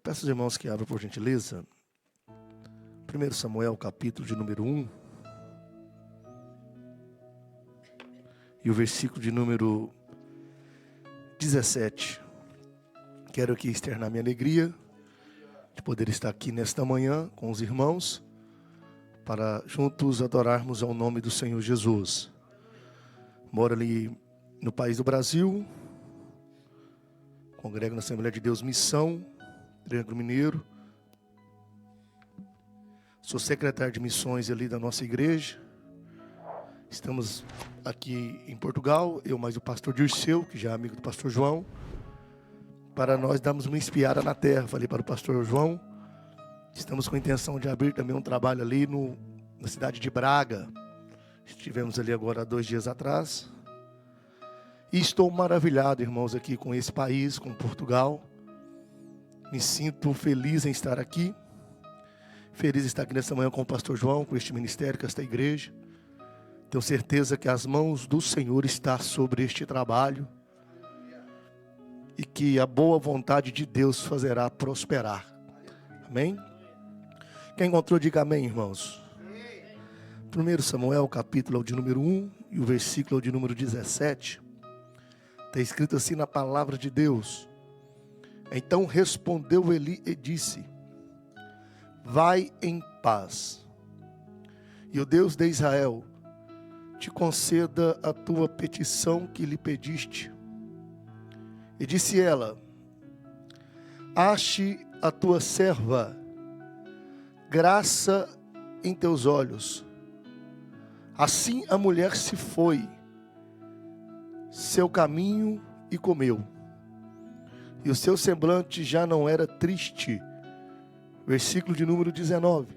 Peço aos irmãos que abram, por gentileza, 1 Samuel, capítulo de número 1, e o versículo de número 17. Quero aqui externar minha alegria de poder estar aqui nesta manhã com os irmãos, para juntos adorarmos ao nome do Senhor Jesus. Moro ali no país do Brasil, congrego na Assembleia de Deus Missão, Triângulo Mineiro. Sou secretário de missões ali da nossa igreja. Estamos aqui em Portugal, eu mais o pastor Dirceu, que já é amigo do pastor João, para nós darmos uma espiada na terra. Falei para o pastor João, estamos com a intenção de abrir também um trabalho ali na cidade de Braga. Estivemos ali agora 2 dias atrás. E estou maravilhado, irmãos, aqui com esse país, com Portugal. Me sinto feliz em estar aqui. Feliz em estar aqui nessa manhã com o pastor João, com este ministério, com esta igreja. Tenho certeza que as mãos do Senhor estão sobre este trabalho. E que a boa vontade de Deus fazerá prosperar. Amém? Quem encontrou, diga amém, irmãos. 1 Samuel, capítulo de número 1 e o versículo de número 17. Está escrito assim na palavra de Deus. Então respondeu Eli e disse: vai em paz, e o Deus de Israel te conceda a tua petição que lhe pediste. E disse ela: ache a tua serva graça em teus olhos. Assim a mulher se foi seu caminho e comeu, e o seu semblante já não era triste. Versículo de número 19.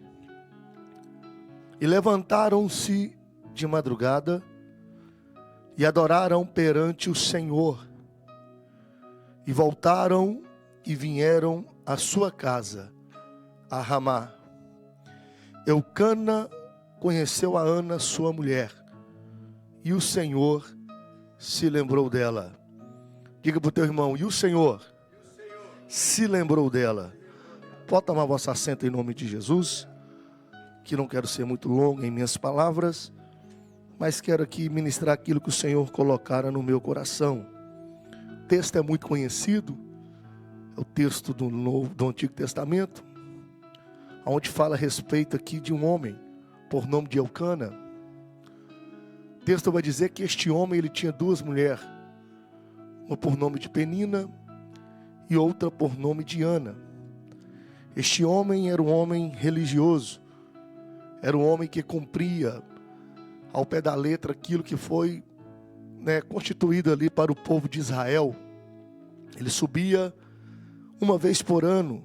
E levantaram-se de madrugada e adoraram perante o Senhor, e voltaram e vieram à sua casa, a Ramá. Eucana conheceu a Ana, sua mulher, e o Senhor se lembrou dela. Diga para o teu irmão: e o Senhor se lembrou dela. Pode tomar vosso assento em nome de Jesus, que não quero ser muito longo em minhas palavras, mas quero aqui ministrar aquilo que o Senhor colocara no meu coração. O texto é muito conhecido, é o texto do Antigo Testamento, onde fala a respeito aqui de um homem por nome de Eucana. O texto vai dizer que este homem ele tinha 2 mulheres, uma por nome de Penina e outra por nome de Ana. Este homem era um homem religioso, era um homem que cumpria ao pé da letra aquilo que foi constituído ali para o povo de Israel. Ele subia uma vez por ano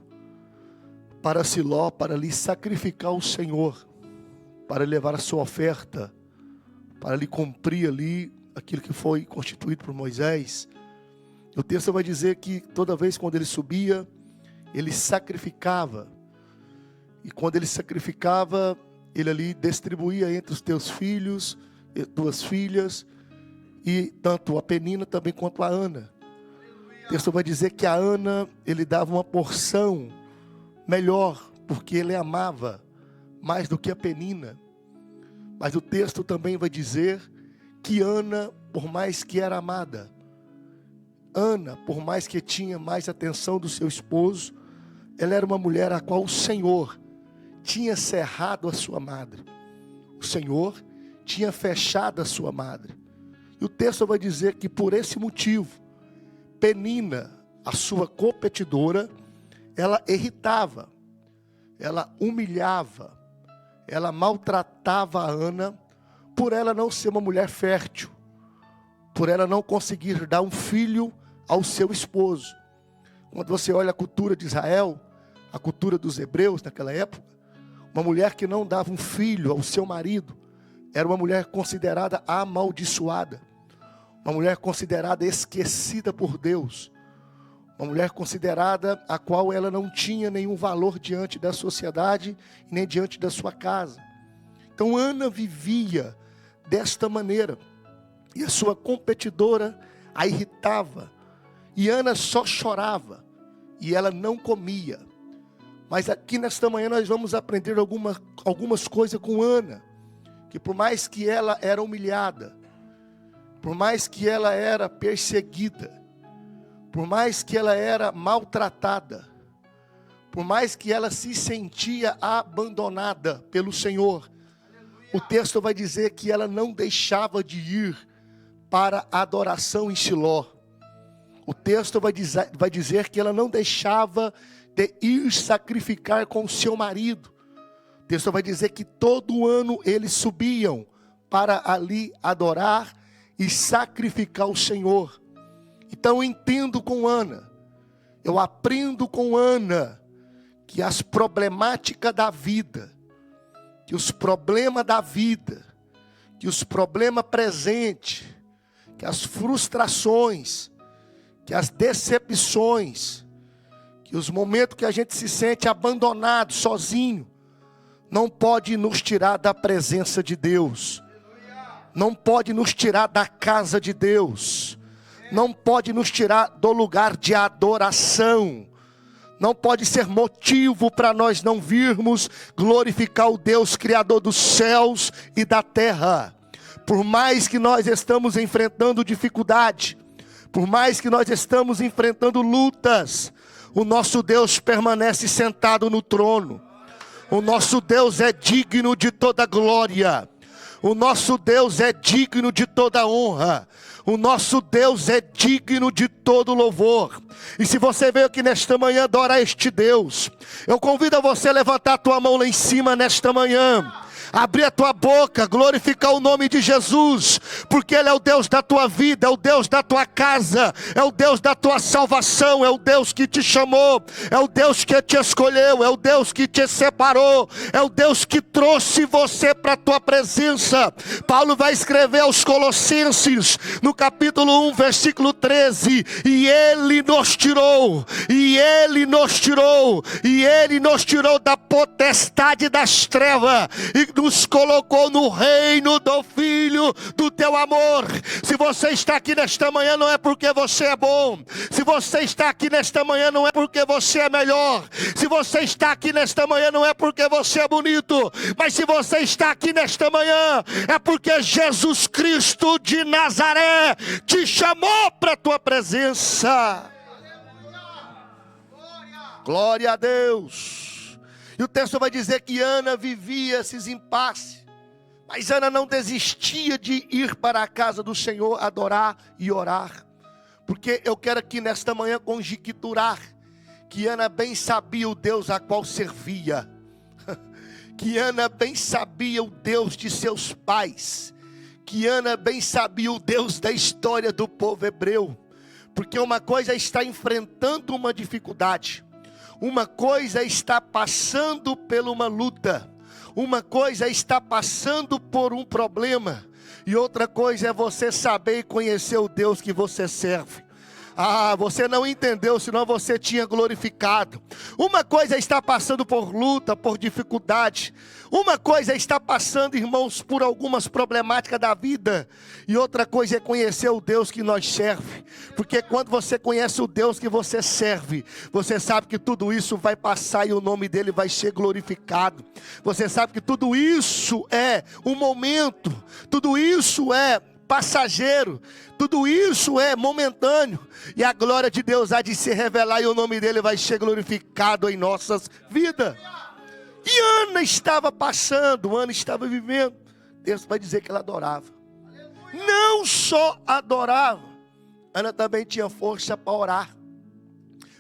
para Siló, para lhe sacrificar o Senhor, para levar a sua oferta, para lhe cumprir ali aquilo que foi constituído por Moisés. O texto vai dizer que toda vez quando ele subia, ele sacrificava. E quando ele sacrificava, ele ali distribuía entre os teus filhos e tuas filhas, e tanto a Penina também quanto a Ana. O texto vai dizer que a Ana, ele dava uma porção melhor, porque ele amava mais do que a Penina. Mas o texto também vai dizer que Ana, por mais que era amada, Ana, por mais que tinha mais atenção do seu esposo, ela era uma mulher a qual o Senhor tinha cerrado a sua madre. O Senhor tinha fechado a sua madre. E o texto vai dizer que por esse motivo, Penina, a sua competidora, ela irritava, ela humilhava, ela maltratava a Ana, por ela não ser uma mulher fértil, por ela não conseguir dar um filho ao seu esposo. Quando você olha a cultura de Israel, a cultura dos hebreus naquela época, uma mulher que não dava um filho ao seu marido, era uma mulher considerada amaldiçoada, uma mulher considerada esquecida por Deus, uma mulher considerada a qual ela não tinha nenhum valor diante da sociedade, nem diante da sua casa. Então Ana vivia desta maneira, e a sua competidora a irritava, e Ana só chorava, e ela não comia. Mas aqui nesta manhã nós vamos aprender algumas coisas com Ana, que por mais que ela era humilhada, por mais que ela era perseguida, por mais que ela era maltratada, por mais que ela se sentia abandonada pelo Senhor, o texto vai dizer que ela não deixava de ir para a adoração em Siló. O texto vai dizer que ela não deixava de ir sacrificar com o seu marido. O texto vai dizer que todo ano eles subiam para ali adorar e sacrificar o Senhor. Então eu entendo com Ana, eu aprendo com Ana, que as problemáticas da vida, que os problemas da vida, que os problemas presentes, que as frustrações, que as decepções, que os momentos que a gente se sente abandonado, sozinho, não pode nos tirar da presença de Deus, não pode nos tirar da casa de Deus, não pode nos tirar do lugar de adoração, não pode ser motivo para nós não virmos glorificar o Deus Criador dos céus e da terra. Por mais que nós estamos enfrentando dificuldade, por mais que nós estamos enfrentando lutas, o nosso Deus permanece sentado no trono. O nosso Deus é digno de toda glória. O nosso Deus é digno de toda honra. O nosso Deus é digno de todo louvor. E se você veio aqui nesta manhã adorar este Deus, eu convido a você a levantar a tua mão lá em cima nesta manhã, abrir a tua boca, glorificar o nome de Jesus, porque Ele é o Deus da tua vida, é o Deus da tua casa, é o Deus da tua salvação, é o Deus que te chamou, é o Deus que te escolheu, é o Deus que te separou, é o Deus que trouxe você para a tua presença. Paulo vai escrever aos Colossenses, no capítulo 1, versículo 13, e Ele nos tirou, e Ele nos tirou, e Ele nos tirou da potestade das trevas, e nos colocou no reino do Filho do teu amor. Se você está aqui nesta manhã, não é porque você é bom. Se você está aqui nesta manhã, não é porque você é melhor. Se você está aqui nesta manhã, não é porque você é bonito. Mas se você está aqui nesta manhã, é porque Jesus Cristo de Nazaré te chamou para a tua presença. Glória a Deus. E o texto vai dizer que Ana vivia esses impasses, mas Ana não desistia de ir para a casa do Senhor, adorar e orar, porque eu quero aqui nesta manhã conjecturar que Ana bem sabia o Deus a qual servia, que Ana bem sabia o Deus de seus pais, que Ana bem sabia o Deus da história do povo hebreu, porque uma coisa é estar enfrentando uma dificuldade, uma coisa é estar passando por uma luta, uma coisa é estar passando por um problema, e outra coisa é você saber e conhecer o Deus que você serve. Ah, você não entendeu, senão você tinha glorificado. Uma coisa é estar passando por luta, por dificuldade. Uma coisa é estar passando, irmãos, por algumas problemáticas da vida. E outra coisa é conhecer o Deus que nós serve. Porque quando você conhece o Deus que você serve, você sabe que tudo isso vai passar e o nome dele vai ser glorificado. Você sabe que tudo isso é um momento, tudo isso é passageiro, tudo isso é momentâneo, e a glória de Deus há de se revelar, e o nome dele vai ser glorificado em nossas vidas. E Ana estava passando, Ana estava vivendo. Deus vai dizer que ela adorava. Não só adorava, Ana também tinha força para orar,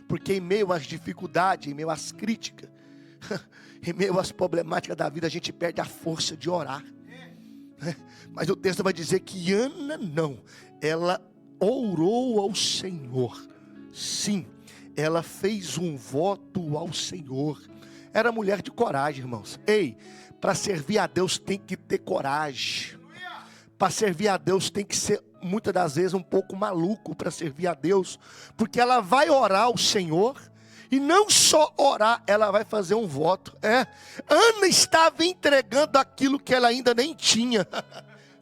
porque em meio às dificuldades, em meio às críticas, em meio às problemáticas da vida, a gente perde a força de orar. Mas o texto vai dizer que Ana não, ela orou ao Senhor. Sim, ela fez um voto ao Senhor. Era mulher de coragem, irmãos. Ei, para servir a Deus tem que ter coragem. Para servir a Deus tem que ser, muitas das vezes, um pouco maluco para servir a Deus, porque ela vai orar ao Senhor. E não só orar, ela vai fazer um voto. Ana estava entregando aquilo que ela ainda nem tinha.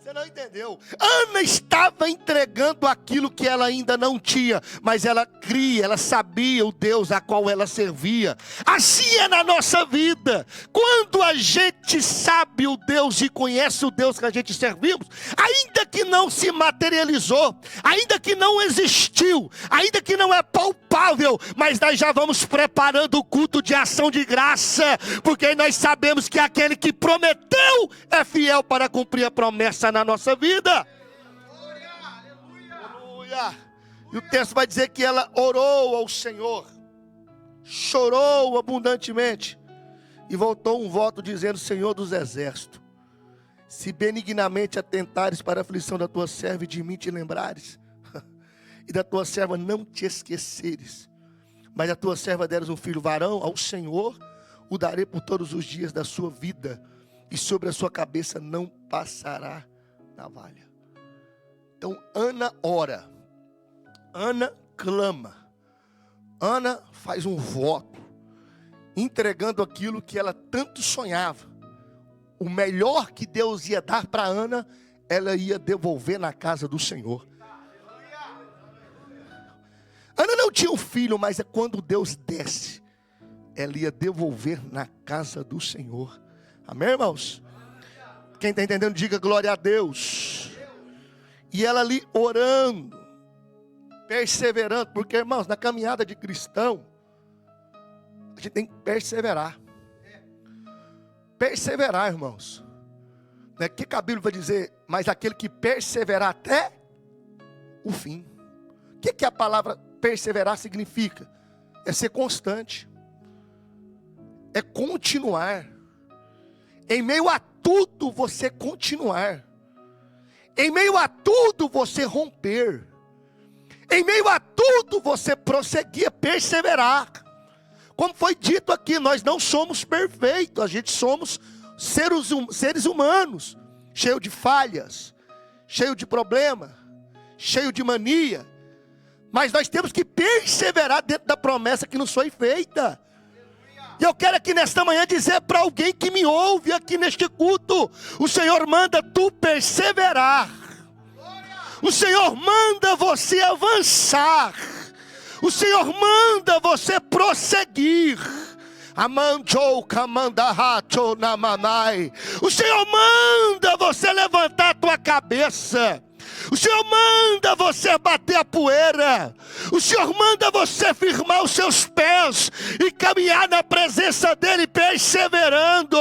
Você não entendeu? Ana estava entregando aquilo que ela ainda não tinha, mas ela cria, ela sabia o Deus a qual ela servia. Assim é na nossa vida. Quando a gente sabe o Deus e conhece o Deus que a gente servimos, ainda que não se materializou, ainda que não existiu, ainda que não é palpável, mas nós já vamos preparando o culto de ação de graça, porque nós sabemos que aquele que prometeu é fiel para cumprir a promessa na nossa vida. Aleluia. E o texto vai dizer que ela orou ao Senhor, chorou abundantemente e voltou um voto dizendo: Senhor dos exércitos, se benignamente atentares para a aflição da tua serva e de mim te lembrares, e da tua serva não te esqueceres, mas a tua serva deres um filho varão, ao Senhor o darei por todos os dias da sua vida, e sobre a sua cabeça não passará navalha. Então Ana ora, Ana clama, Ana faz um voto, entregando aquilo que ela tanto sonhava. O melhor que Deus ia dar para Ana, ela ia devolver na casa do Senhor. Ana não tinha um filho, mas é quando Deus desce, ela ia devolver na casa do Senhor. Amém, irmãos? Quem está entendendo, diga glória a Deus. E ela ali orando, perseverando, porque, irmãos, na caminhada de cristão, a gente tem que perseverar. Perseverar, irmãos. Não é que a Bíblia vai dizer, mas aquele que perseverar até o fim. O que a palavra perseverar significa? É ser constante, é continuar. Em meio a tudo você continuar. Em meio a tudo você romper. Em meio a tudo você prosseguir, perseverar. Como foi dito aqui, nós não somos perfeitos, a gente somos seres humanos, cheio de falhas, cheio de problema, cheio de mania. Mas nós temos que perseverar dentro da promessa que nos foi feita. E eu quero aqui nesta manhã dizer para alguém que me ouve aqui neste culto: o Senhor manda tu perseverar. O Senhor manda você avançar. O Senhor manda você prosseguir. O Senhor manda você levantar a tua cabeça. O Senhor manda você bater a poeira. O Senhor manda você firmar os seus pés e caminhar na presença dEle perseverando.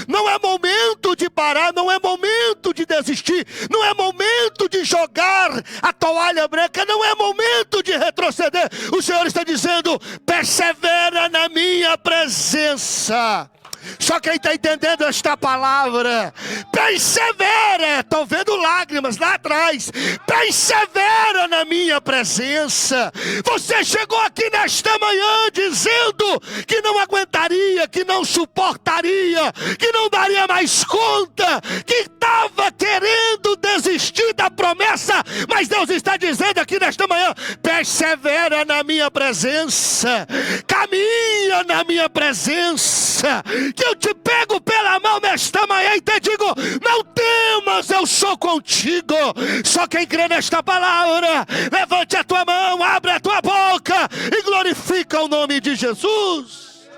Não é momento de parar, não é momento de desistir, não é momento de jogar a toalha branca, não é momento de retroceder. O Senhor está dizendo: persevera na minha presença. Só quem está entendendo esta palavra, persevera. Estou vendo lágrimas lá atrás. Persevera na minha presença. Você chegou aqui nesta manhã dizendo que não aguentaria, que não suportaria, que não daria mais conta, que estava querendo desistir da promessa. Mas Deus está dizendo aqui nesta manhã: persevera na minha presença, caminha na minha presença, que eu te pego pela mão nesta manhã e te digo: não temas, eu sou contigo. Só quem crê nesta palavra, levante a tua mão, abre a tua boca e glorifica o nome de Jesus.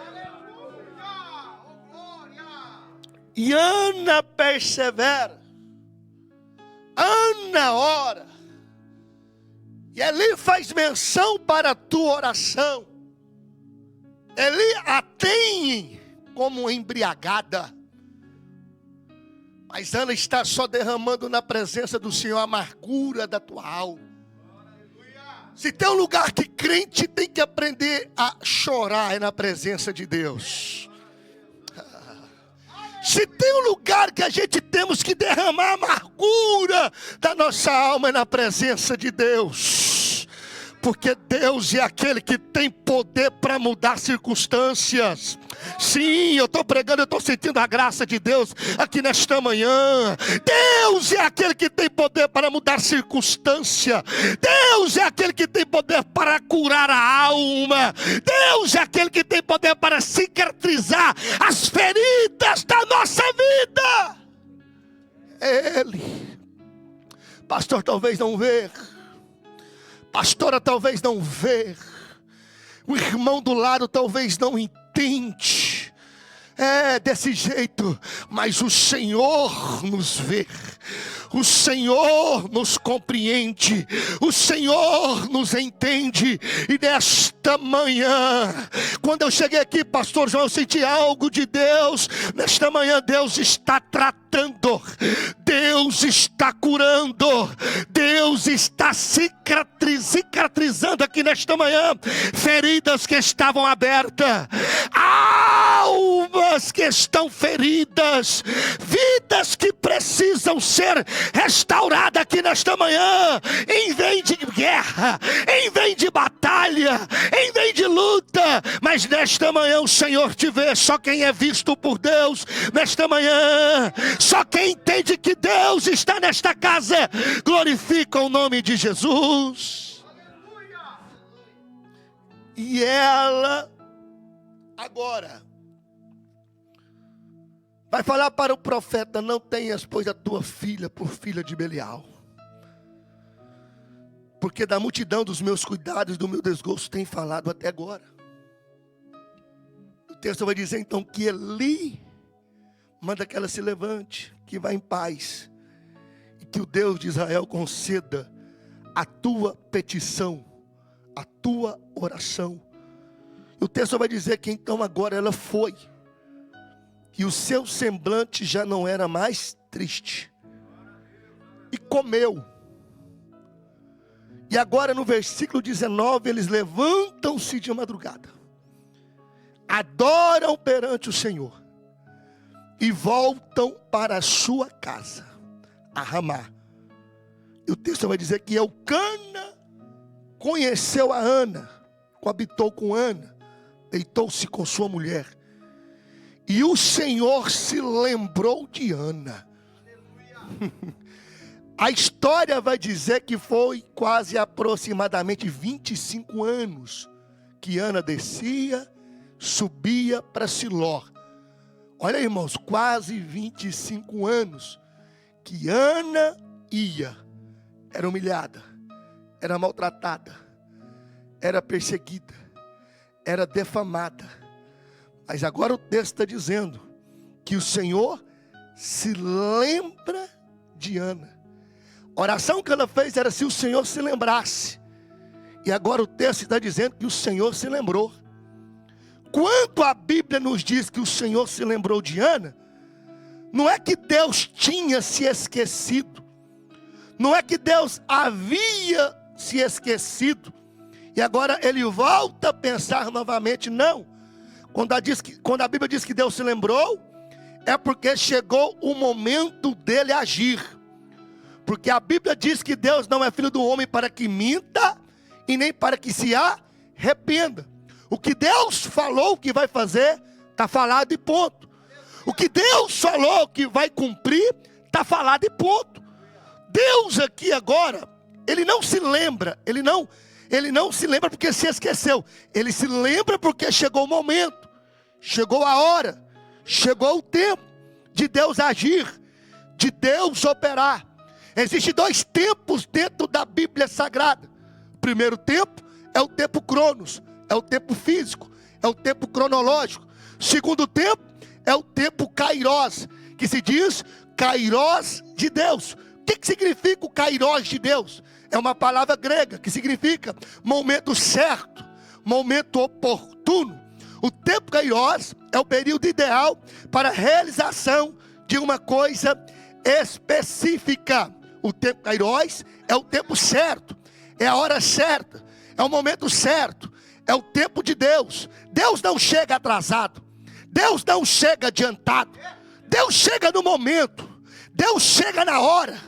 E Ana persevera, Ana ora, e Eli faz menção para a tua oração. Eli a tem como embriagada, mas Ana está só derramando na presença do Senhor a amargura da tua alma. Se tem um lugar que crente tem que aprender a chorar, é na presença de Deus. Se tem um lugar que a gente temos que derramar a amargura da nossa alma, é na presença de Deus. Porque Deus é aquele que tem poder para mudar circunstâncias. Sim, eu estou pregando, eu estou sentindo a graça de Deus aqui nesta manhã. Deus é aquele que tem poder para mudar circunstância. Deus é aquele que tem poder para curar a alma. Deus é aquele que tem poder para cicatrizar as feridas da nossa vida. Ele Pastor, talvez não ver. Pastora, talvez não ver. O irmão do lado talvez não entende. É desse jeito, mas o Senhor nos vê. O Senhor nos compreende, o Senhor nos entende. E nesta manhã, quando eu cheguei aqui, pastor João, eu senti algo de Deus. Nesta manhã Deus está tratando, Deus está curando, Deus está cicatrizando aqui nesta manhã feridas que estavam abertas, almas que estão feridas, vidas que precisam ser restauradas aqui nesta manhã. Em vez de guerra, em vez de batalha, em vez de luta, mas nesta manhã o Senhor te vê. Só quem é visto por Deus nesta manhã, só quem entende que Deus está nesta casa, glorifica o nome de Jesus. E ela agora vai falar para o profeta: não tenhas, pois, a tua filha por filha de Belial, porque da multidão dos meus cuidados, do meu desgosto, tem falado até agora. O texto vai dizer então que Eli manda que ela se levante, que vá em paz, e que o Deus de Israel conceda a tua petição, a tua oração. E o texto vai dizer que então agora ela foi, e o seu semblante já não era mais triste, e comeu. E agora no versículo 19, eles levantam-se de madrugada, adoram perante o Senhor, e voltam para a sua casa, a Ramá. E o texto vai dizer que Eucana conheceu a Ana, coabitou com Ana, deitou-se com sua mulher. E o Senhor se lembrou de Ana. A história vai dizer que foi quase aproximadamente 25 anos que Ana descia, subia para Siló. Olha, irmãos, quase 25 anos que Ana ia. Era humilhada, era maltratada, era perseguida, era defamada. Mas agora o texto está dizendo que o Senhor se lembra de Ana. A oração que ela fez era se o Senhor se lembrasse. E agora o texto está dizendo que o Senhor se lembrou. Quando a Bíblia nos diz que o Senhor se lembrou de Ana, não é que Deus tinha se esquecido, não é que Deus havia se esquecido e agora ele volta a pensar novamente. Não. Quando a Bíblia diz que Deus se lembrou, é porque chegou o momento dele agir. Porque a Bíblia diz que Deus não é filho do homem para que minta e nem para que se arrependa. O que Deus falou que vai fazer, está falado e ponto. O que Deus falou que vai cumprir, está falado e ponto. Deus aqui agora, Ele não se lembra, Ele não se lembra porque se esqueceu. Ele se lembra porque chegou o momento, chegou a hora, chegou o tempo de Deus agir, de Deus operar. Existem dois tempos dentro da Bíblia Sagrada. O primeiro tempo é o tempo cronos, é o tempo físico, é o tempo cronológico. O segundo tempo é o tempo kairós, que se diz kairós de Deus. O que significa o kairós de Deus? É uma palavra grega que significa momento certo, momento oportuno. O tempo kairós é o período ideal para a realização de uma coisa específica. O tempo kairós é o tempo certo, é a hora certa, é o momento certo, é o tempo de Deus. Deus não chega atrasado, Deus não chega adiantado, Deus chega no momento, Deus chega na hora,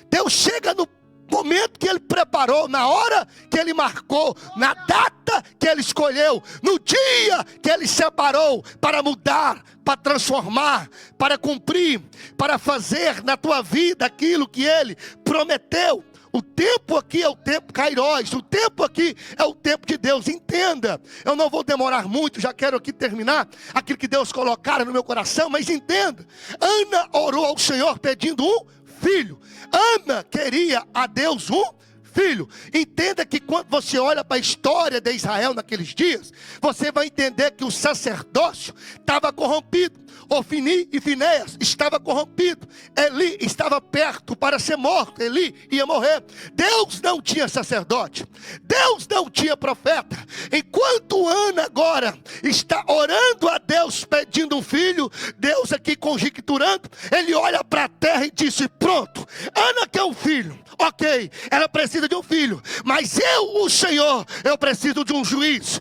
Deus chega no momento que Ele preparou, na hora que Ele marcou, na data que Ele escolheu, no dia que Ele separou para mudar, para transformar, para cumprir, para fazer na tua vida aquilo que Ele prometeu. O tempo aqui é o tempo kairós, o tempo aqui é o tempo de Deus. Entenda, eu não vou demorar muito, já quero aqui terminar aquilo que Deus colocara no meu coração, mas entenda, Ana orou ao Senhor pedindo um filho. Ana queria a Deus um filho. Entenda que quando você olha para a história de Israel naqueles dias, você vai entender que o sacerdócio estava corrompido. Ofni e Finéias estava corrompido. Eli estava perto para ser morto. Eli ia morrer. Deus não tinha sacerdote. Deus não tinha profeta. Enquanto Ana agora está orando a Deus pedindo um filho, Deus aqui conjecturando, ele olha para a terra e disse: pronto, Ana quer um filho. Ok, ela precisa de um filho, mas eu, o Senhor, eu preciso de um juiz.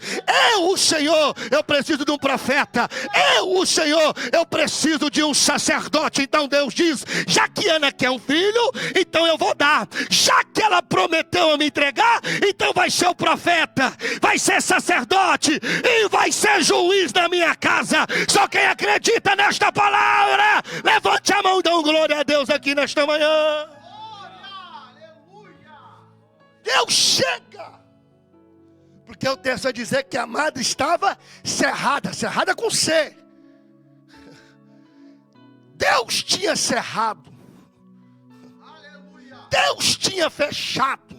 Eu, o Senhor, eu preciso de um profeta. Eu, o Senhor, eu preciso de um sacerdote. Então Deus diz: já que Ana quer um filho, então eu vou dar. Já que ela prometeu a me entregar, então vai ser o profeta, vai ser sacerdote e vai ser juiz na minha casa. Só quem acredita nesta palavra, levante a mão e dê um glória a Deus aqui nesta manhã. Deus chega, porque o texto vai dizer que a madre estava cerrada, cerrada com C. Deus tinha cerrado, Deus tinha fechado,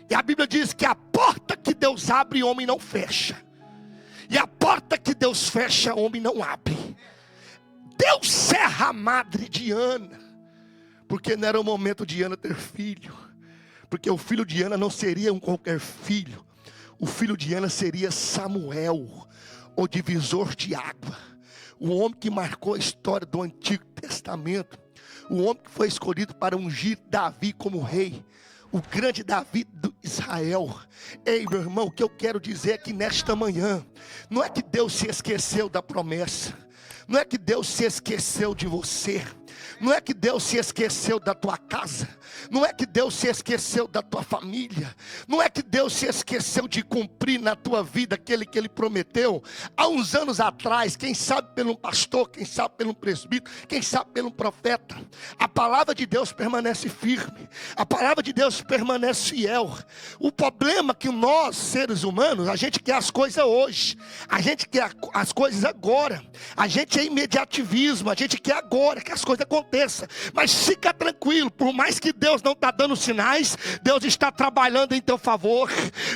e a Bíblia diz que a porta que Deus abre, homem não fecha, e a porta que Deus fecha, homem não abre. Deus cerra a madre de Ana, porque não era o momento de Ana ter filho. Porque o filho de Ana não seria um qualquer filho. O filho de Ana seria Samuel, o divisor de água. O homem que marcou a história do Antigo Testamento. O homem que foi escolhido para ungir Davi como rei. O grande Davi do Israel. Ei, meu irmão, o que eu quero dizer é que nesta manhã, não é que Deus se esqueceu da promessa. Não é que Deus se esqueceu de você. Não é que Deus se esqueceu da tua casa. Não é que Deus se esqueceu da tua família. Não é que Deus se esqueceu de cumprir na tua vida aquele que Ele prometeu há uns anos atrás. Quem sabe pelo pastor, quem sabe pelo presbítero, quem sabe pelo profeta. A palavra de Deus permanece firme. A palavra de Deus permanece fiel. O problema é que nós, seres humanos, a gente quer as coisas hoje. A gente quer as coisas agora. A gente é imediativismo. A gente quer agora que as coisas aconteçam. Mas fica tranquilo, por mais que Deus não está dando sinais, Deus está trabalhando em teu favor.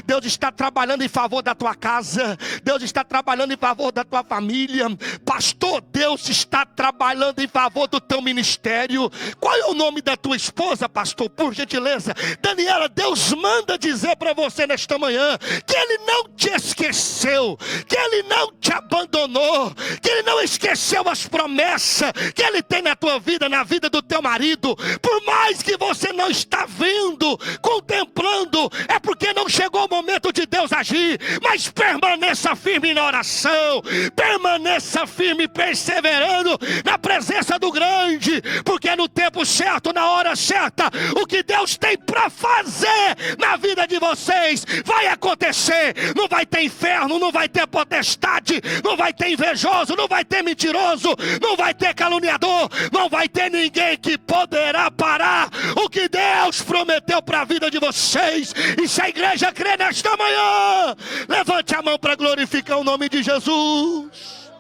Deus está trabalhando em favor da tua casa. Deus está trabalhando em favor da tua família. Pastor, Deus está trabalhando em favor do teu ministério. Qual é o nome da tua esposa, pastor? Por gentileza. Daniela, Deus manda dizer para você nesta manhã que Ele não te esqueceu, que Ele não te abandonou, que Ele não esqueceu as promessas que Ele tem na tua vida, na vida do teu marido. Por mais que você não está vendo, contemplando, é porque não chegou o momento de Deus agir. Mas permaneça firme na oração, permaneça firme perseverando na presença do grande, porque no tempo certo, na hora certa, o que Deus tem para fazer na vida de vocês vai acontecer. Não vai ter inferno, não vai ter potestade, não vai ter invejoso, não vai ter mentiroso, não vai ter caluniador, não vai ter ninguém que poderá parar o que Deus prometeu para a vida de vocês. E se a igreja crê nesta manhã, levante a mão para glorificar o nome de Jesus.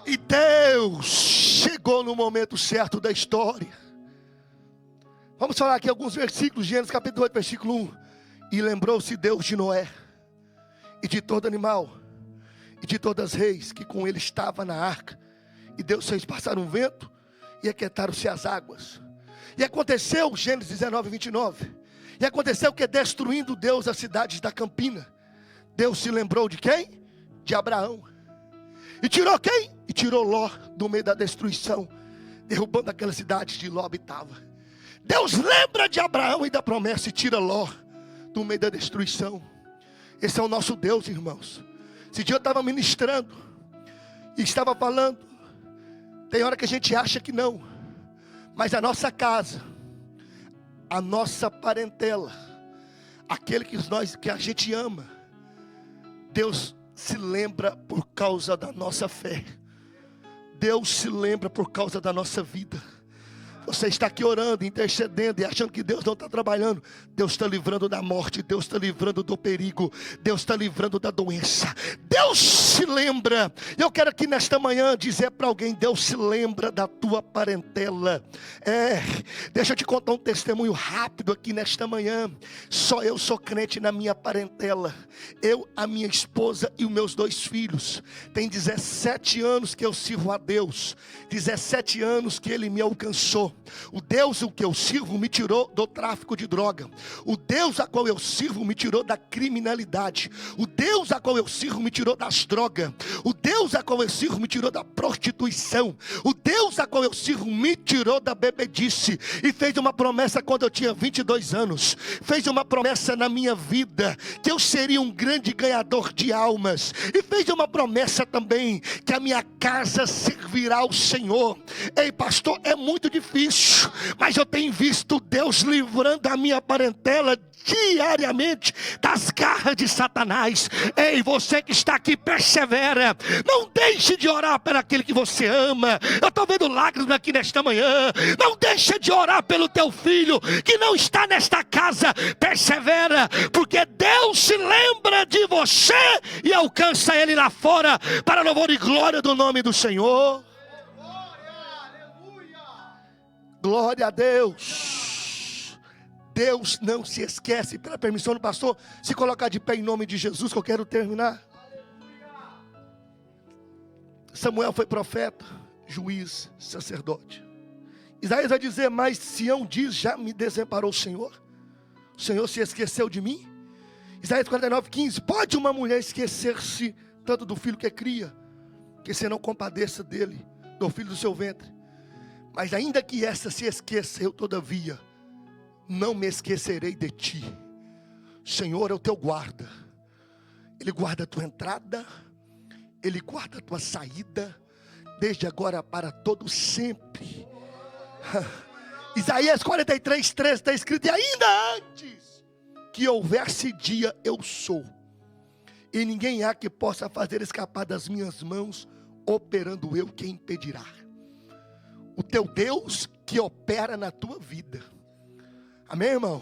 E Deus chegou no momento certo da história. Vamos falar aqui alguns versículos, Gênesis capítulo 8, versículo 1. E lembrou-se Deus de Noé, e de todo animal, e de todas as reis que com ele estava na arca. E Deus fez passar um vento, e aquietaram-se as águas. E aconteceu, Gênesis 19, 29. E aconteceu que, destruindo Deus as cidades da campina, Deus se lembrou de quem? De Abraão. E tirou quem? E tirou Ló do meio da destruição, derrubando aquelas cidades de Ló habitava. Deus lembra de Abraão e da promessa e tira Ló do meio da destruição. Esse é o nosso Deus, irmãos. Esse dia eu estava ministrando e estava falando. Tem hora que a gente acha que não, mas a nossa casa, a nossa parentela, aquele que a gente ama, Deus se lembra por causa da nossa fé. Deus se lembra por causa da nossa vida. Você está aqui orando, intercedendo e achando que Deus não está trabalhando. Deus está livrando da morte, Deus está livrando do perigo, Deus está livrando da doença. Deus se lembra. Eu quero aqui nesta manhã dizer para alguém: Deus se lembra da tua parentela. Deixa eu te contar um testemunho rápido aqui nesta manhã. Só eu sou crente na minha parentela. Eu, a minha esposa e os meus 2 filhos. Tem 17 anos que eu sirvo a Deus. 17 anos que Ele me alcançou. O Deus o que eu sirvo me tirou do tráfico de droga. O Deus a qual eu sirvo me tirou da criminalidade. O Deus a qual eu sirvo me tirou das drogas. O Deus a qual eu sirvo me tirou da prostituição. O Deus a qual eu sirvo me tirou da bebedice. E fez uma promessa quando eu tinha 22 anos. Fez uma promessa na minha vida que eu seria um grande ganhador de almas. E fez uma promessa também que a minha casa servirá ao Senhor. Ei, pastor, é muito difícil, mas eu tenho visto Deus livrando a minha parentela diariamente das garras de Satanás. Ei, você que está aqui, persevera. Não deixe de orar por aquele que você ama. Eu estou vendo lágrimas aqui nesta manhã. Não deixe de orar pelo teu filho que não está nesta casa. Persevera, porque Deus se lembra de você e alcança ele lá fora, para louvor e glória do nome do Senhor. Glória a Deus. Deus não se esquece. Pela permissão do pastor, se colocar de pé em nome de Jesus, que eu quero terminar. Samuel foi profeta, juiz, sacerdote. Isaías vai dizer: mas Sião diz: já me desamparou o Senhor se esqueceu de mim. Isaías 49:15: pode uma mulher esquecer-se tanto do filho que cria, que se não compadeça dele, do filho do seu ventre? Mas ainda que essa se esqueça, eu todavia não me esquecerei de ti. O Senhor é o teu guarda. Ele guarda a tua entrada, Ele guarda a tua saída, desde agora para todo sempre. Isaías 43:13 está escrito: e ainda antes que houvesse dia, eu sou, e ninguém há que possa fazer escapar das minhas mãos. Operando eu, quem impedirá? O teu Deus que opera na tua vida. Amém, irmão?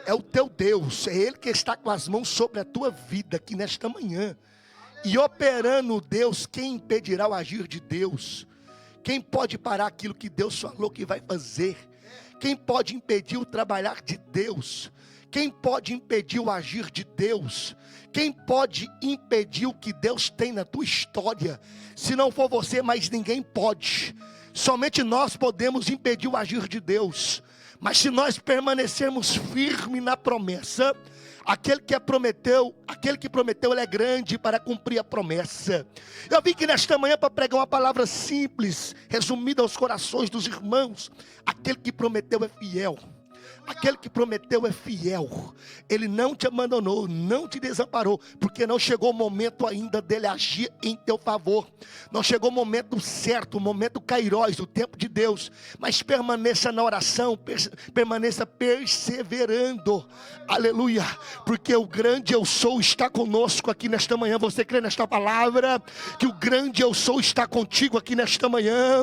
É o teu Deus, é Ele que está com as mãos sobre a tua vida aqui nesta manhã. E operando Deus, quem impedirá o agir de Deus? Quem pode parar aquilo que Deus falou que vai fazer? Quem pode impedir o trabalhar de Deus? Quem pode impedir o agir de Deus? Quem pode impedir o que Deus tem na tua história? Se não for você, mas ninguém pode. Somente nós podemos impedir o agir de Deus. Mas se nós permanecermos firmes na promessa, aquele que prometeu, ele é grande para cumprir a promessa. Eu vim aqui nesta manhã para pregar uma palavra simples, resumida aos corações dos irmãos. Aquele que prometeu é fiel. Aquele que prometeu é fiel. Ele não te abandonou, não te desamparou, porque não chegou o momento ainda dele agir em teu favor. Não chegou o momento certo, o momento kairós, o tempo de Deus. Mas permaneça na oração, permaneça perseverando. Aleluia. Porque o grande eu sou está conosco aqui nesta manhã. Você crê nesta palavra? Que o grande eu sou está contigo aqui nesta manhã?